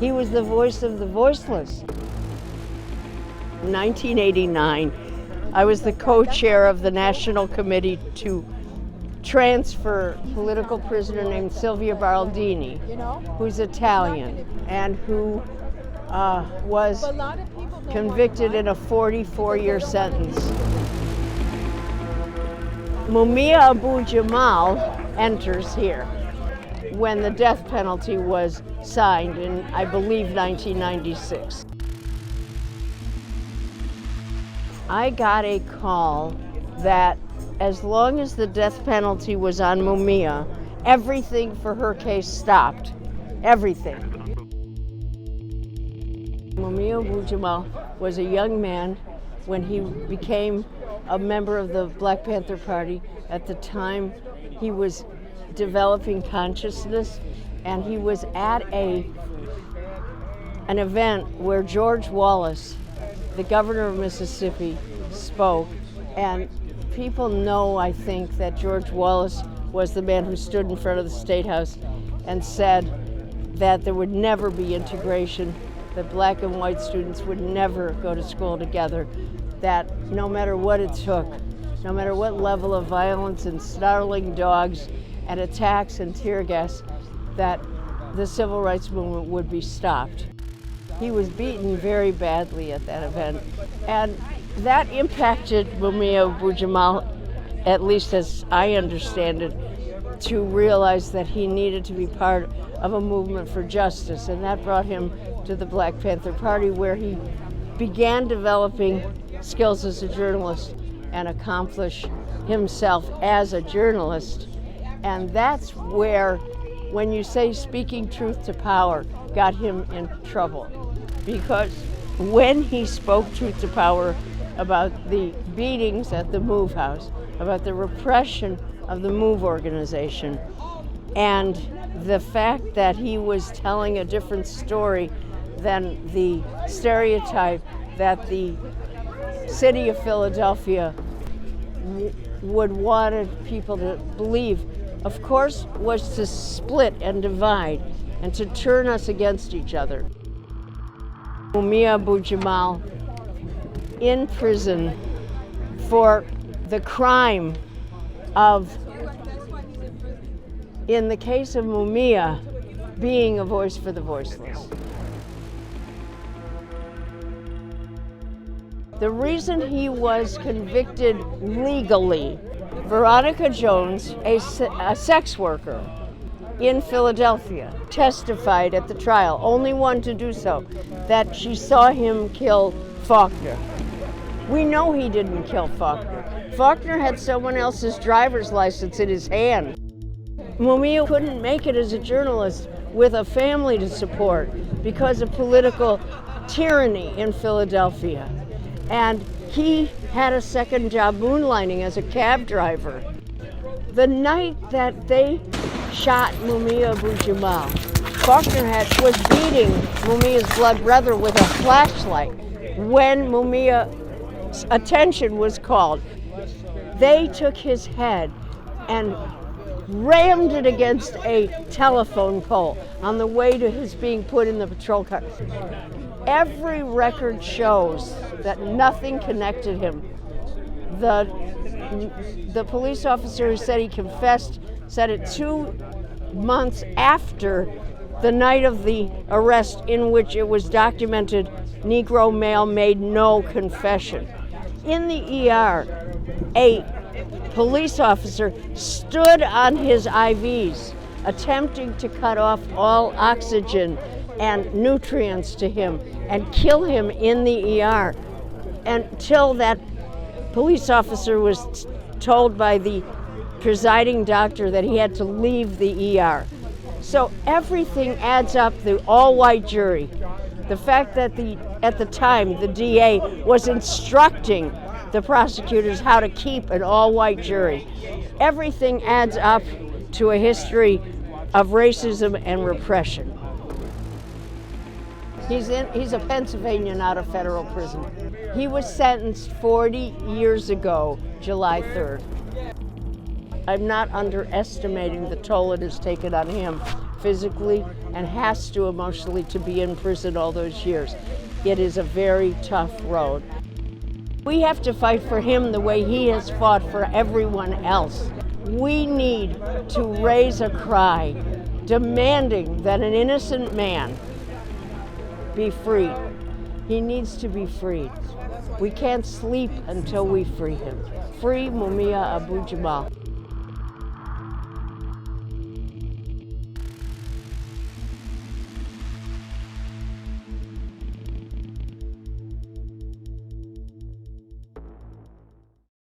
He was the voice of the voiceless. In 1989, I was the co-chair of the National Committee to transfer a political prisoner named Silvia Baraldini, who's Italian and who was convicted in a 44-year sentence. Mumia Abu-Jamal enters here when the death penalty was signed in, I believe, 1996. I got a call that as long as the death penalty was on Mumia, everything for her case stopped. Everything. Mumia Abu-Jamal was a young man when he became a member of the Black Panther Party. At the time, he was developing consciousness, and he was at an event where George Wallace, the governor of Mississippi, spoke. And people know, I think, that George Wallace was the man who stood in front of the State House and said that there would never be integration, that black and white students would never go to school together, that no matter what it took, no matter what level of violence and snarling dogs and attacks and tear gas, that the civil rights movement would be stopped. He was beaten very badly at that event, and that impacted Mumia Abu-Jamal, at least as I understand it, to realize that he needed to be part of a movement for justice, and that brought him to the Black Panther Party, where he began developing skills as a journalist and accomplish himself as a journalist. And that's where, when you say speaking truth to power, got him in trouble. Because when he spoke truth to power about the beatings at the Move House, about the repression of the Move organization, and the fact that he was telling a different story than the stereotype that the city of Philadelphia would want people to believe, of course, was to split and divide and to turn us against each other. Mumia Abu-Jamal in prison for the crime of, in the case of Mumia, being a voice for the voiceless. The reason he was convicted legally, Veronica Jones, a sex worker in Philadelphia, testified at the trial, only one to do so, that she saw him kill Faulkner. We know he didn't kill Faulkner. Faulkner had someone else's driver's license in his hand. Mumia couldn't make it as a journalist with a family to support because of political tyranny in Philadelphia. And he had a second job moonlighting as a cab driver. The night that they shot Mumia Abu-Jamal, Faulkner was beating Mumia's blood brother with a flashlight. When Mumia's attention was called, they took his head and rammed it against a telephone pole on the way to his being put in the patrol car. Every record shows that nothing connected him. The police officer who said he confessed said it 2 months after the night of the arrest, in which it was documented Negro male made no confession. In the ER, a police officer stood on his IVs, attempting to cut off all oxygen and nutrients to him and kill him in the ER, until that police officer was told by the presiding doctor that he had to leave the ER. So everything adds up. The all-white jury, the fact that at the time the DA was instructing the prosecutors how to keep an all-white jury, everything adds up to a history of racism and repression. He's a Pennsylvanian out of federal prison. He was sentenced 40 years ago, July 3rd. I'm not underestimating the toll it has taken on him physically and has to emotionally to be in prison all those years. It is a very tough road. We have to fight for him the way he has fought for everyone else. We need to raise a cry demanding that an innocent man be freed. He needs to be freed. We can't sleep until we free him. Free Mumia Abu Jamal.